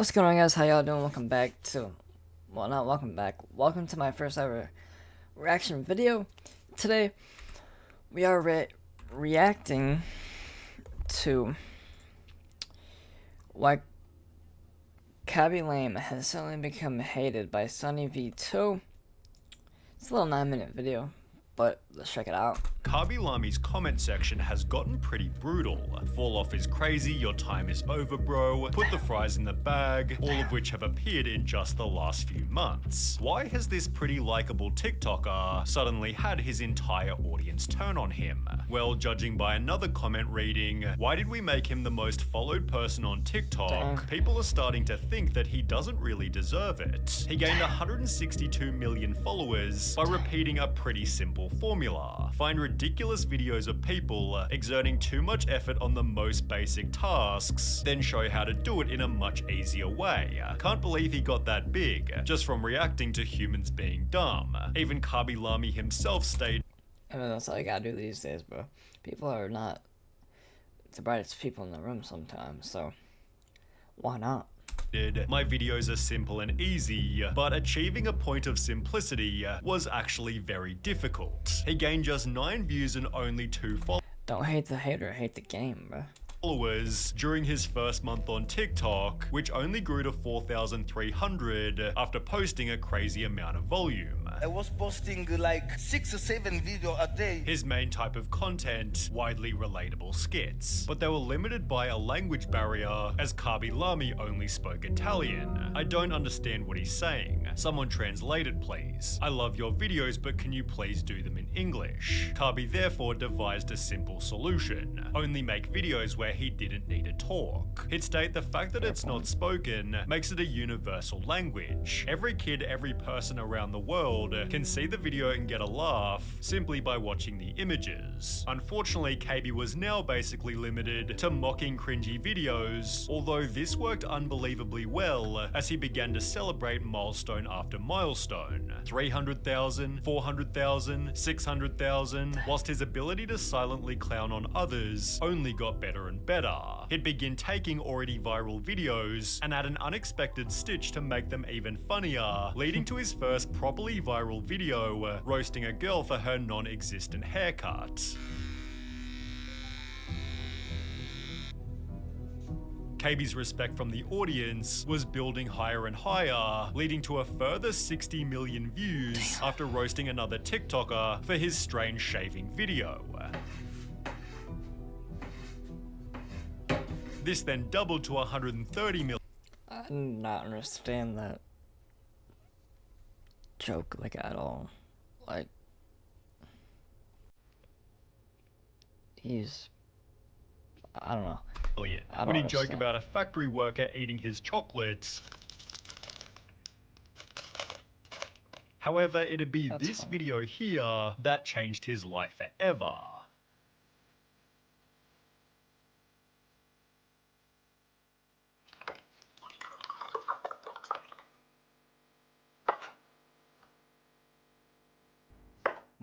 What's going on, guys? How y'all doing? Welcome back to, well, not welcome back. Welcome to my first ever reaction video. Today, we are reacting to why Khaby Lame has suddenly become hated by Sunny V2. It's a little 9-minute video, but let's check it out. Khaby Lami's comment section has gotten pretty brutal. Fall off is crazy, your time is over bro, put the fries in the bag, all of which have appeared in just the last few months. Why has this pretty likable TikToker suddenly had his entire audience turn on him? Well, judging by another comment reading, why did we make him the most followed person on TikTok? Dang. People are starting to think that he doesn't really deserve it. He gained 162 million followers by repeating a pretty simple formula. Find ridiculous videos of people exerting too much effort on the most basic tasks, then show how to do it in a much easier way. Can't believe he got that big, just from reacting to humans being dumb. Even Khaby Lami himself stated, I mean, that's all you gotta do these days, bro. People are not the brightest people in the room sometimes, so why not? my videos are simple and easy, but achieving a point of simplicity was actually very difficult. He gained just 9 views and only 2 Don't hate the hater, hate the game, bro. followers during his first month on TikTok, which only grew to 4,300 after posting a crazy amount of volume. I was posting like 6 or 7 videos a day. His main type of content, widely relatable skits, but they were limited by a language barrier as Khaby Lami only spoke Italian. I don't understand what he's saying. Someone translate it please. I love your videos, but can you please do them in English? Khaby therefore devised a simple solution. Only make videos where he didn't need to talk. He'd state the fact that it's not spoken makes it a universal language. Every kid, every person around the world can see the video and get a laugh simply by watching the images. Unfortunately, Khaby was now basically limited to mocking cringy videos, although this worked unbelievably well as he began to celebrate milestone after milestone. 300,000, 400,000, 600,000, whilst his ability to silently clown on others only got better and better. He'd begin taking already viral videos and add an unexpected stitch to make them even funnier, leading to his first properly viral video roasting a girl for her non-existent haircut. Khaby's respect from the audience was building higher and higher, leading to a further 60 million views after roasting another TikToker for his strange shaving video. This then doubled to 130 million. I do not understand that joke, like, at all. Like, he's, I don't know. I When he don't joked understand. about a factory worker eating his chocolates. However, it'd be That's this funny. video here that changed his life forever.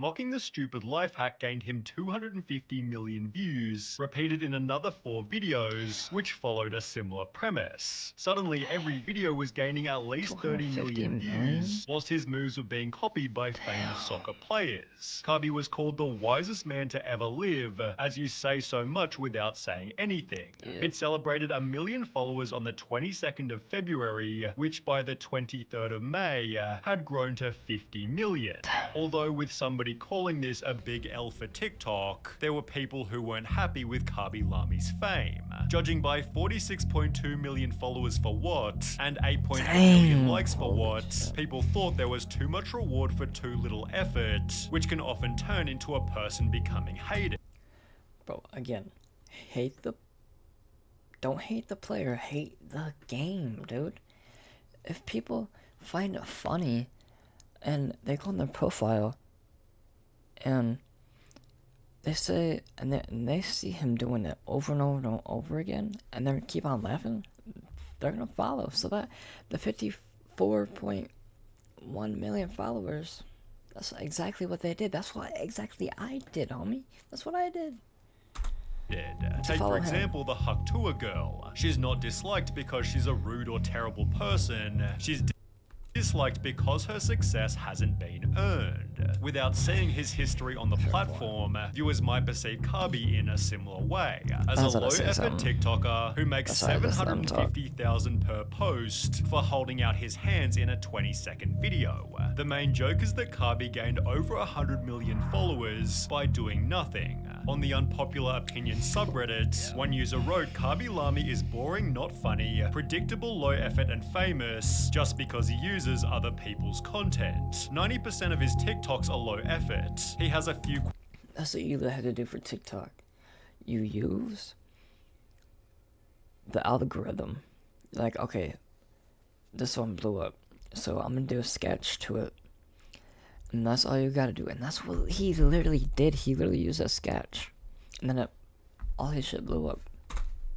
Mocking the stupid life hack gained him 250 million views, repeated in another 4 videos, which followed a similar premise. Suddenly, every video was gaining at least 30 million 250 million? views, whilst his moves were being copied by famous soccer players. Khaby was called the wisest man to ever live, as you say so much without saying anything. Yeah. It celebrated 1 million followers on the 22nd of February, which by the 23rd of May had grown to 50 million. Although with somebody calling this a big L for TikTok, there were people who weren't happy with Khaby Lami's fame. Judging by 46.2 million followers for what, and 8.8 million likes for what, people thought there was too much reward for too little effort, which can often turn into a person becoming hated. Bro, again, don't hate the player, hate the game, dude. If people find it funny and they go on their profile and they say, and they see him doing it over and over and over again, and they keep on laughing, they're gonna follow. So that the 54.1 million followers, that's exactly what they did. That's what exactly I did, homie. That's what I did. Take, follow for him. example, the Haktua girl. She's not disliked because she's a rude or terrible person. She's disliked because her success hasn't been earned. Without seeing his history on the platform, viewers might perceive Khaby in a similar way, as a low-effort TikToker who makes $750,000 per post for holding out his hands in a 20-second video. The main joke is that Khaby gained over 100 million followers by doing nothing. On the unpopular opinion subreddit, one user wrote, "Khaby Lami is boring, not funny, predictable, low effort, and famous just because he uses other people's content. 90% of his TikToks are low effort. He has a few..." That's what you have to do for TikTok. You use the algorithm. Like, okay, this one blew up, so I'm gonna do a sketch to it. And that's all you gotta do. And that's what he literally did. He literally used a sketch. And then all his shit blew up.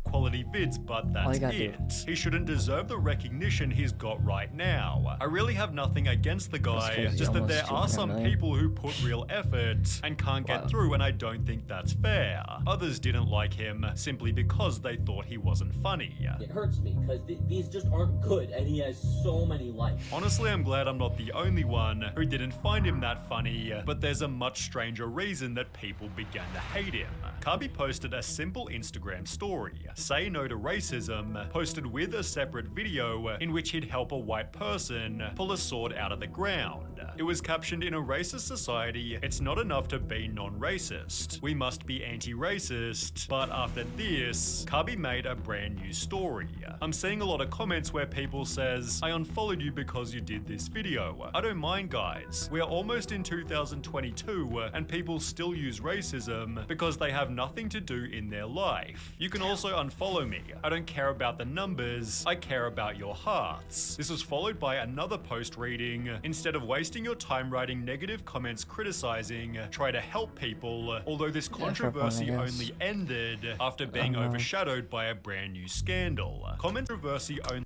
Quality vids, but that's it. He shouldn't deserve the recognition he's got right now. I really have nothing against the guy, just that there are some people who put real effort and can't get through, and I don't think that's fair. Others didn't like him simply because they thought he wasn't funny. It hurts me because these just aren't good, and he has so many likes. Honestly, I'm glad I'm not the only one who didn't find him that funny, but there's a much stranger reason that people began to hate him. Khaby posted a simple Instagram story, "Say no to racism," posted with a separate video in which he'd help a white person pull a sword out of the ground. It was captioned, "In a racist society, it's not enough to be non-racist. We must be anti-racist." But after this, Khaby made a brand new story. I'm seeing a lot of comments where people says, "I unfollowed you because you did this video." I don't mind, guys. We are almost in 2022 and people still use racism because they have nothing to do in their life. You can also unfollow me. I don't care about the numbers, I care about your hearts. This was followed by another post reading, "Instead of wasting your time writing negative comments criticizing, try to help people," although this controversy only ended after being overshadowed by a brand new scandal. Controversy only...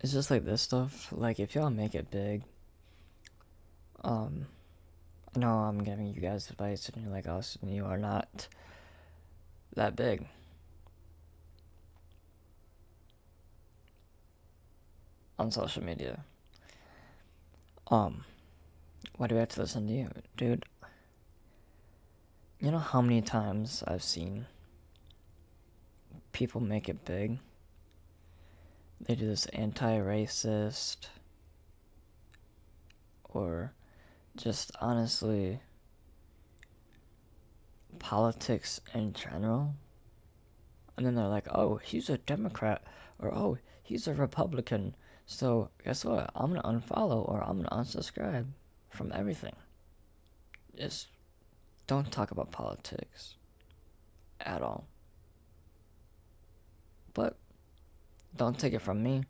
It's just like this stuff, like if y'all make it big, I know I'm giving you guys advice and you're like, Austin, you are not that big. On social media. Why do I have to listen to you? Dude, you know how many times I've seen people make it big? They do this anti-racist, or just honestly politics in general, and then they're like, "Oh, he's a Democrat," or "Oh, he's a Republican, so guess what, I'm gonna unfollow or I'm gonna unsubscribe from everything." Just don't talk about politics at all. But don't take it from me.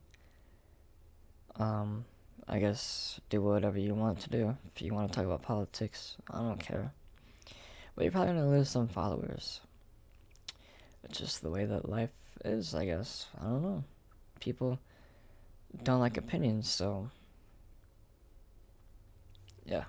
I guess do whatever you want to do. If you want to talk about politics, I don't care. But you're probably gonna lose some followers. It's just the way that life is, I guess. I don't know. People don't like opinions, so yeah.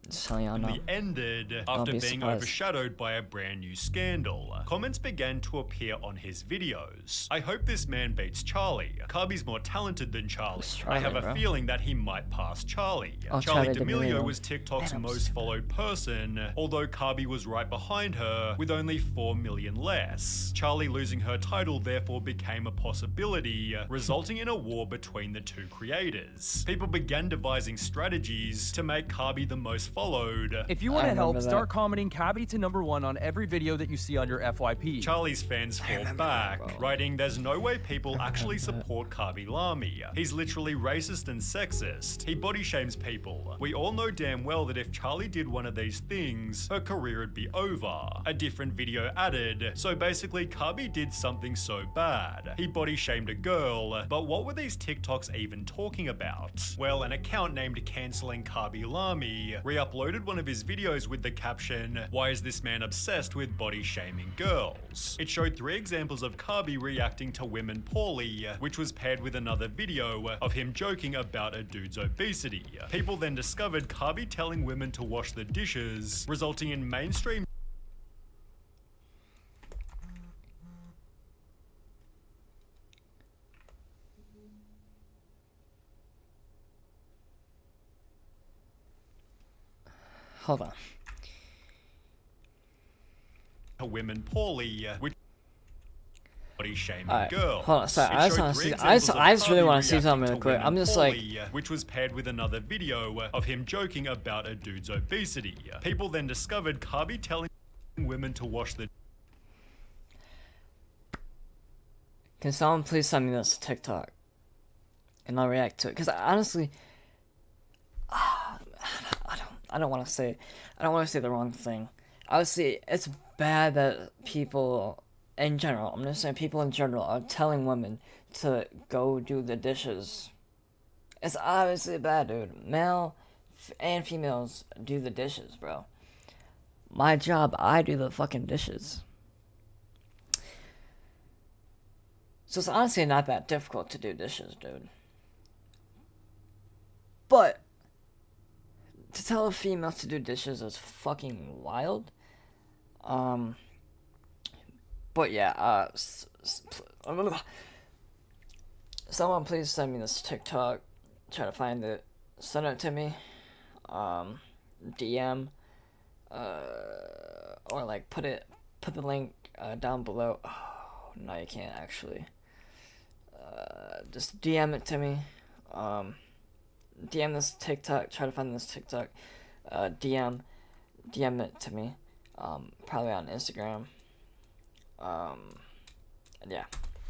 Just telling y'all now. Ended after being overshadowed by a brand new scandal. Comments began to appear on his videos. "I hope this man beats Charlie. Khaby's more talented than Charlie. I have a feeling that he might pass Charlie." Charlie D'Amelio was TikTok's most followed person, although Khaby was right behind her with only 4 million less. Charlie losing her title therefore became a possibility, resulting in a war between the two creators. People began devising strategies to make Khaby the most followed. If you want to help, start commenting Khaby to #1 on every video that you see on your FYP. Charlie's fans fought back, writing, "There's no way people actually support Khaby Lami. He's literally racist and sexist. He body shames people. We all know damn well that if Charlie did one of these things, her career would be over." A different video added, "So basically Khaby did something so bad. He body shamed a girl, but what were these TikToks even talking about?" Well, an account named Canceling Khaby Lami uploaded one of his videos with the caption, "Why is this man obsessed with body shaming girls?" It showed 3 examples of Khaby reacting to women poorly, which was paired with another video of him joking about a dude's obesity. People then discovered Khaby telling women to wash the dishes, resulting in mainstream hold on. Women poorly, which body shaming Alright, girls. hold on, sorry, It I just showed wanna three see- examples of I just really Khaby wanna see reacting something to real quick. women I'm just like- poorly, which was paired with another video of him joking about a dude's obesity. People then discovered Khaby telling women to wash the Can someone please send me this TikTok? And I'll react to it. Because honestly, I don't want to say the wrong thing. Obviously, it's bad that people in general, I'm just saying people in general, are telling women to go do the dishes. It's obviously bad, dude. Male and females do the dishes, bro. My job, I do the fucking dishes. So it's honestly not that difficult to do dishes, dude. But to tell a female to do dishes is fucking wild. But yeah, someone please send me this TikTok. Try to find it. Send it to me. DM. Or like put the link down below. Oh, no, you can't actually. Just DM it to me. DM this TikTok. Try to find this TikTok. DM it to me. Probably on Instagram. And yeah.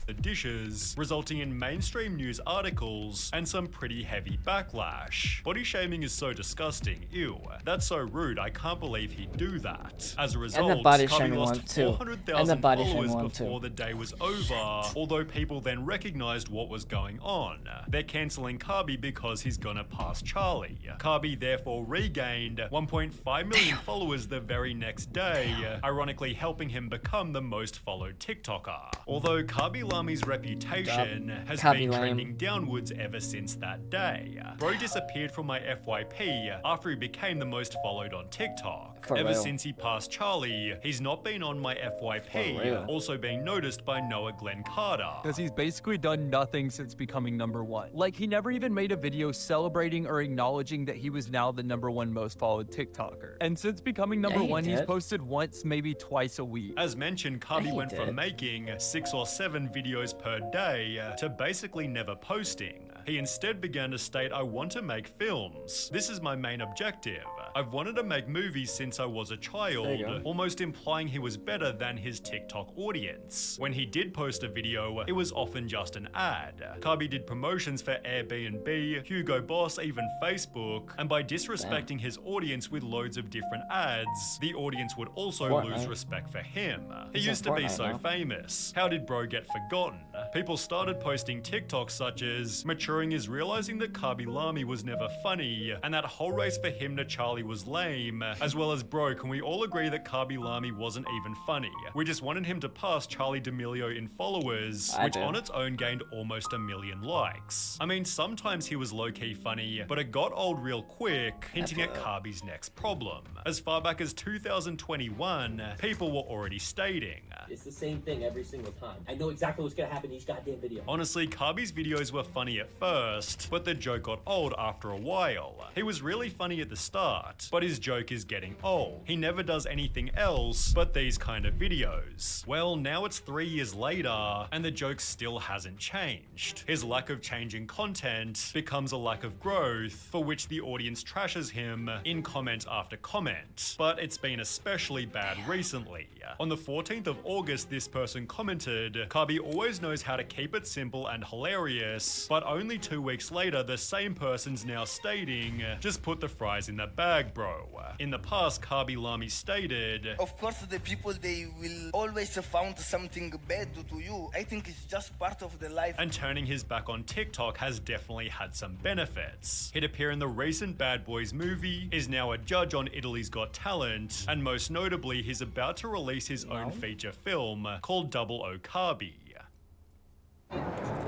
the dishes, resulting in mainstream news articles and some pretty heavy backlash. Body shaming is so disgusting, ew. That's so rude, I can't believe he'd do that. As a result, And the body Khaby shaming lost one too. 400,000 body followers shaming one before too. the day was over, although people then recognized what was going on. They're cancelling Khaby because he's gonna pass Charlie. Khaby therefore regained 1.5 million followers the very next day, ironically helping him become the most followed TikToker. Although Khaby Lami's reputation has Khaby been Lame. trending downwards ever since that day. Bro disappeared from my FYP after he became the most followed on TikTok. For Ever real. since he passed Charlie, he's not been on my For FYP, real. also being noticed by Noah Glenn Carter. Because he's basically done nothing since becoming #1. Like, he never even made a video celebrating or acknowledging that he was now the #1 most followed TikToker. And since becoming Yeah, he #1, he's did. posted once, maybe twice a week. As mentioned, Khaby he went did. from making 6 or 7 videos per day to basically never posting. He instead began to state, I want to make films. This is my main objective. I've wanted to make movies since I was a child, There you go. almost implying he was better than his TikTok audience. When he did post a video, it was often just an ad. Khaby did promotions for Airbnb, Hugo Boss, even Facebook, and by disrespecting his audience with loads of different ads, the audience would also lose Fortnite. respect for him. He He's in used to be Fortnite so now. famous. How did bro get forgotten? People started posting TikToks such as, maturing is realizing that Khaby Lami was never funny, and that whole race for him to Charlie was lame, as well as, bro, can we all agree that Khaby Lami wasn't even funny? We just wanted him to pass Charlie D'Amelio in followers, I which did. on its own gained almost 1 million likes. I mean, sometimes he was low-key funny, but it got old real quick, hinting at Khaby's next problem. As far back as 2021, people were already stating, It's the same thing every single time. I know exactly what's gonna happen in each goddamn video. honestly, Khaby's videos were funny at first, but the joke got old after a while. He was really funny at the start, but his joke is getting old. He never does anything else but these kind of videos. Well, now it's 3 years later, and the joke still hasn't changed. His lack of changing content becomes a lack of growth, for which the audience trashes him in comment after comment. But it's been especially bad recently. On the 14th of August, this person commented, Khaby always knows how to keep it simple and hilarious, but only 2 weeks later, the same person's now stating, just put the fries in the bag, bro. In the past, Khaby Lami stated, Of course, the people, they will always found something bad to you. I think it's just part of the life. and turning his back on TikTok has definitely had some benefits. He'd appear in the recent Bad Boys movie, is now a judge on Italy's Got Talent, and most notably, he's about to release his own feature film called Double O Khaby.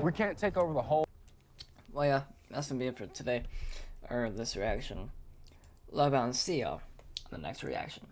We can't take over the whole. Well, yeah, that's gonna be it for today, or this reaction. Love out and see y'all on the next reaction.